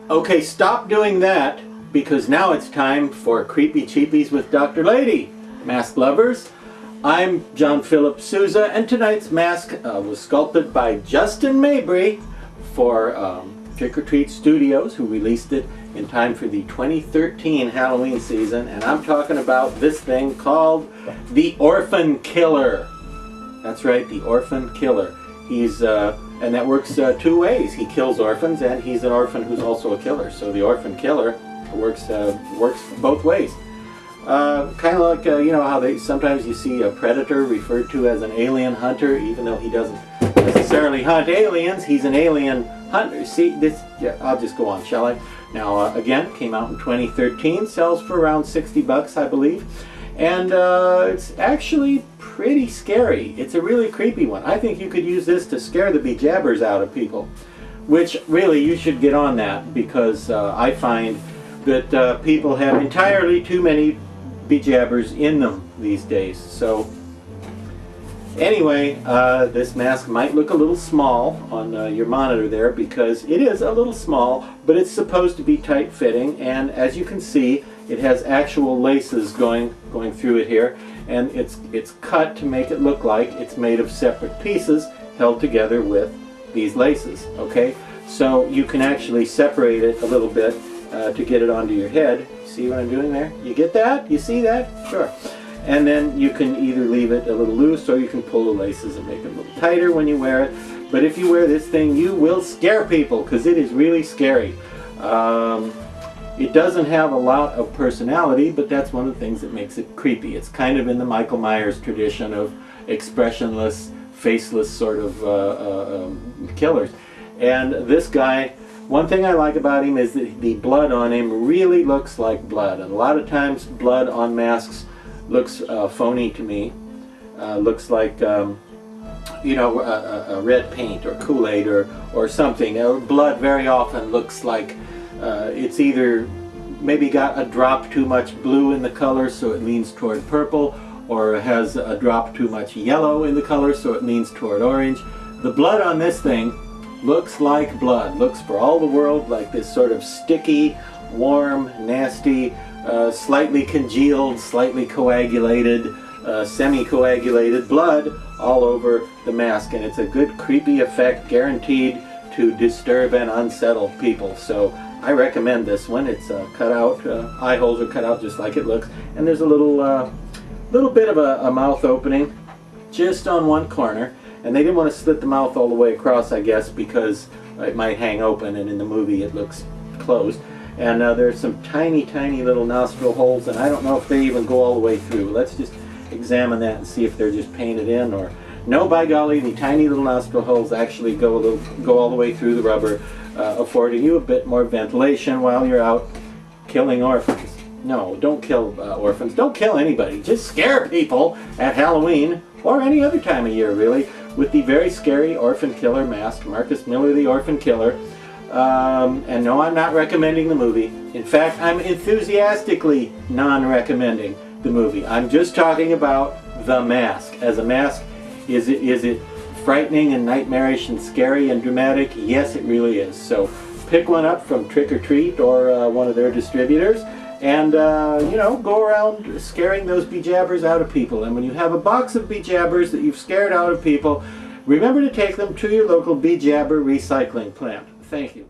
Okay, stop doing that, because now it's time for Creepy Cheapies with Dr. Lady. Mask lovers, I'm John Philip Souza, and tonight's mask was sculpted by Justin Mabry for Trick or Treat Studios, who released it in time for the 2013 Halloween season. And I'm talking about this thing called the Orphan Killer. That's right, the Orphan Killer. He's and that works two ways. He kills orphans, and he's an orphan who's also a killer. So the Orphan Killer works both ways. Kind of like you know how sometimes you see a predator referred to as an alien hunter, even though he doesn't necessarily hunt aliens. He's an alien hunter. See this? Yeah, I'll just go on, shall I? Now again, came out in 2013. Sells for around $60, I believe, and it's actually pretty scary. It's a really creepy one. I think you could use this to scare the bejabbers out of people, which really you should get on that, because I find that people have entirely too many bejabbers in them these days. So anyway, this mask might look a little small on your monitor there, because it is a little small, but it's supposed to be tight fitting, and as you can see, it has actual laces going through it here, and it's cut to make it look like it's made of separate pieces held together with these laces. Okay, so you can actually separate it a little bit to get it onto your head. See what I'm doing there? You get that? You see that? Sure. And then you can either leave it a little loose, or you can pull the laces and make it a little tighter when you wear it. But if you wear this thing, you will scare people, because it is really scary. It doesn't have a lot of personality, but that's one of the things that makes it creepy. It's kind of in the Michael Myers tradition of expressionless, faceless sort of killers. And this guy, one thing I like about him is that the blood on him really looks like blood. And a lot of times blood on masks looks phony to me. Looks like you know, a red paint or Kool-Aid or something. Blood very often looks like it's either maybe got a drop too much blue in the color, so it leans toward purple, or has a drop too much yellow in the color, so it leans toward orange. The blood on this thing looks like blood. Looks for all the world like this sort of sticky, warm, nasty, slightly congealed, slightly coagulated, semi-coagulated blood all over the mask. And it's a good creepy effect, guaranteed to disturb and unsettle people. So I recommend this one. It's cut out, eye holes are cut out just like it looks, and there's a little bit of a mouth opening just on one corner, and they didn't want to slit the mouth all the way across, I guess, because it might hang open, and in the movie it looks closed. And there's some tiny little nostril holes, and I don't know if they even go all the way through. Let's just examine that and see if they're just painted in, or no, by golly, the tiny little nostril holes actually go all the way through the rubber, affording you a bit more ventilation while you're out killing orphans. No, don't kill orphans. Don't kill anybody. Just scare people at Halloween, or any other time of year, really, with the very scary Orphan Killer mask, Marcus Miller, the Orphan Killer. And no, I'm not recommending the movie. In fact, I'm enthusiastically non-recommending the movie. I'm just talking about the mask. As a mask, is it frightening and nightmarish and scary and dramatic? Yes, it really is. So pick one up from Trick or Treat or one of their distributors, and you know, go around scaring those bejabbers out of people. And when you have a box of bejabbers that you've scared out of people, remember to take them to your local bejabber recycling plant. Thank you.